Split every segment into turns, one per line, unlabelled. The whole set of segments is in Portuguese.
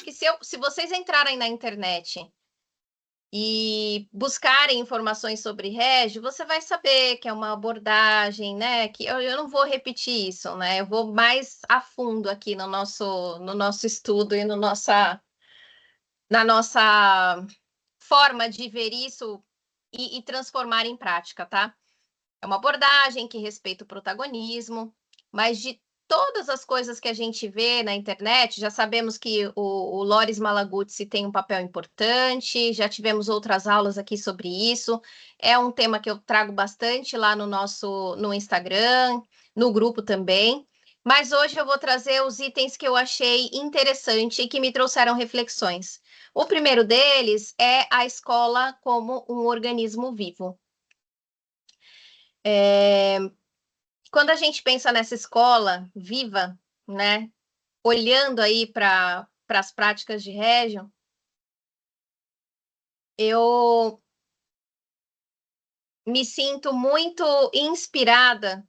que se vocês entrarem na internet e buscarem informações sobre Régio, você vai saber que é uma abordagem, né? Que eu não vou repetir isso, né? Eu vou mais a fundo aqui no nosso estudo e na nossa forma de ver isso e transformar em prática, tá? É uma abordagem que respeita o protagonismo, mas de todas as coisas que a gente vê na internet, já sabemos que o Loris Malaguzzi tem um papel importante, já tivemos outras aulas aqui sobre isso. É um tema que eu trago bastante lá no Instagram, no grupo também. Mas hoje eu vou trazer os itens que eu achei interessante e que me trouxeram reflexões. O primeiro deles é a escola como um organismo vivo. Quando a gente pensa nessa escola viva, né, olhando aí para as práticas de Régio, eu me sinto muito inspirada,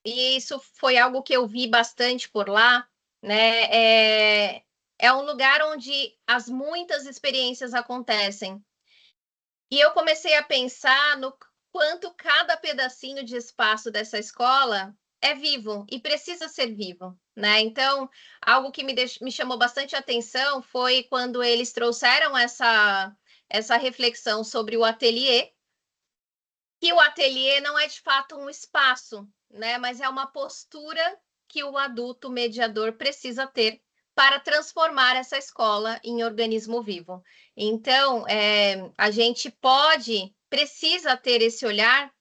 e isso foi algo que eu vi bastante por lá, né? É um lugar onde as muitas experiências acontecem. E eu comecei a pensar no quanto cada pedacinho de espaço dessa escola é vivo e precisa ser vivo, né? Então, algo que me chamou bastante atenção foi quando eles trouxeram essa reflexão sobre o ateliê, que o ateliê não é de fato um espaço, né? Mas é uma postura que o adulto mediador precisa ter para transformar essa escola em organismo vivo. Então, a gente precisa ter esse olhar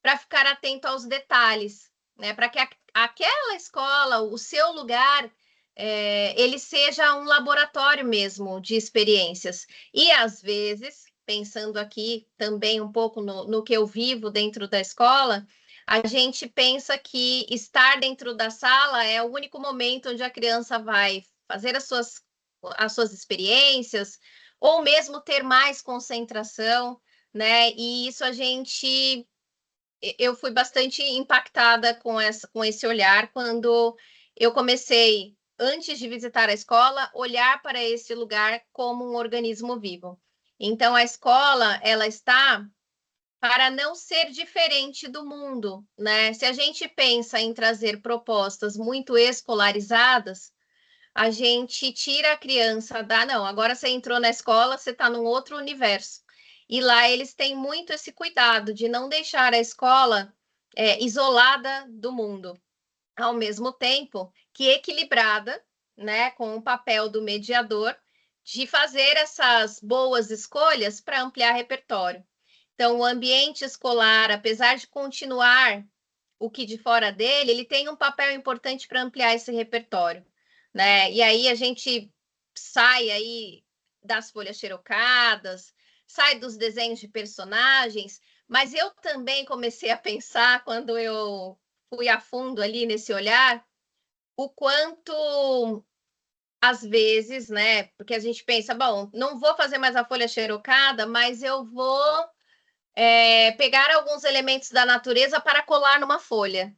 para ficar atento aos detalhes, né? Para que aquela escola, o seu lugar, ele seja um laboratório mesmo de experiências. E às vezes, pensando aqui também um pouco no que eu vivo dentro da escola, a gente pensa que estar dentro da sala é o único momento onde a criança vai fazer as suas experiências, ou mesmo ter mais concentração, né? E isso eu fui bastante impactada com esse olhar quando eu comecei, antes de visitar a escola, olhar para esse lugar como um organismo vivo. Então, a escola, ela está para não ser diferente do mundo, né? Se a gente pensa em trazer propostas muito escolarizadas, a gente tira a criança não, agora você entrou na escola, você está num outro universo. E lá eles têm muito esse cuidado de não deixar a escola isolada do mundo, ao mesmo tempo que equilibrada, né, com o papel do mediador de fazer essas boas escolhas para ampliar repertório. Então, o ambiente escolar, apesar de continuar o que de fora dele, ele tem um papel importante para ampliar esse repertório, né? E aí a gente sai aí das folhas xerocadas, sai dos desenhos de personagens, mas eu também comecei a pensar, quando eu fui a fundo ali nesse olhar, o quanto às vezes, né? Porque a gente pensa, bom, não vou fazer mais a folha xerocada, mas eu vou pegar alguns elementos da natureza para colar numa folha,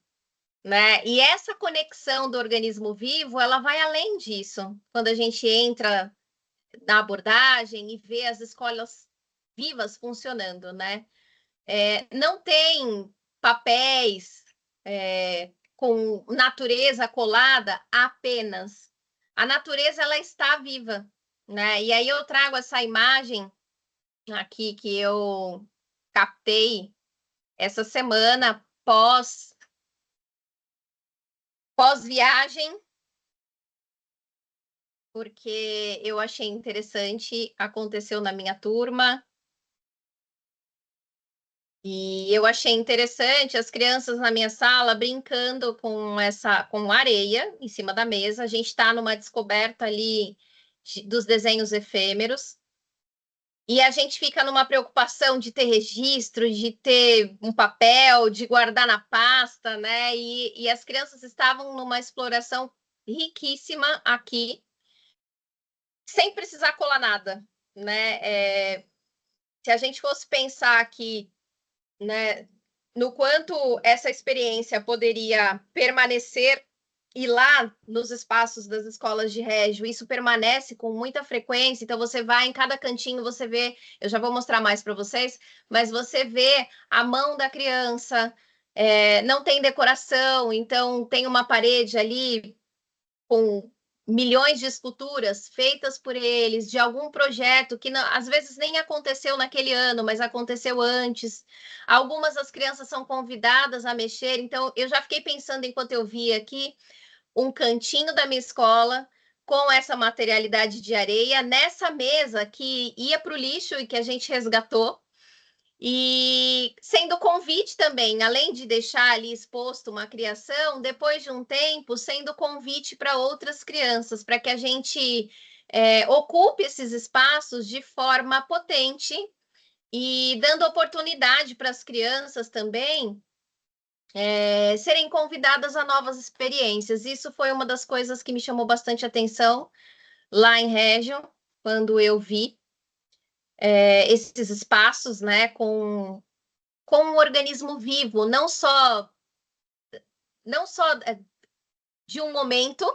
né? E essa conexão do organismo vivo, ela vai além disso. Quando a gente entra na abordagem e vê as escolas vivas funcionando, né? Não tem papéis com natureza colada apenas. A natureza, ela está viva, né? E aí eu trago essa imagem aqui que eu captei essa semana pós-viagem, porque eu achei interessante, aconteceu na minha turma, e eu achei interessante as crianças na minha sala brincando com areia em cima da mesa. A gente está numa descoberta ali dos desenhos efêmeros, e a gente fica numa preocupação de ter registro, de ter um papel, de guardar na pasta, né? E as crianças estavam numa exploração riquíssima aqui, sem precisar colar nada, né? Se a gente fosse pensar aqui, né, no quanto essa experiência poderia permanecer E lá, nos espaços das escolas de Régio, isso permanece com muita frequência. Então, você vai em cada cantinho, você vê. Eu já vou mostrar mais para vocês, mas você vê a mão da criança. Não tem decoração, então tem uma parede ali com milhões de esculturas feitas por eles, de algum projeto que não, às vezes nem aconteceu naquele ano, mas aconteceu antes. Algumas das crianças são convidadas a mexer, então eu já fiquei pensando enquanto eu via aqui um cantinho da minha escola com essa materialidade de areia nessa mesa que ia para o lixo e que a gente resgatou. E sendo convite também, além de deixar ali exposto uma criação, depois de um tempo, sendo convite para outras crianças, para que a gente ocupe esses espaços de forma potente e dando oportunidade para as crianças também serem convidadas a novas experiências. Isso foi uma das coisas que me chamou bastante atenção lá em Régio, quando eu vi esses espaços, né, com um organismo vivo, não só de um momento,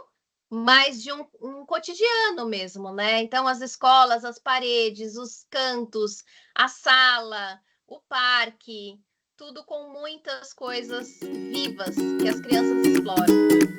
mas de um cotidiano mesmo, né? Então, as escolas, as paredes, os cantos, a sala, o parque, tudo com muitas coisas vivas que as crianças exploram.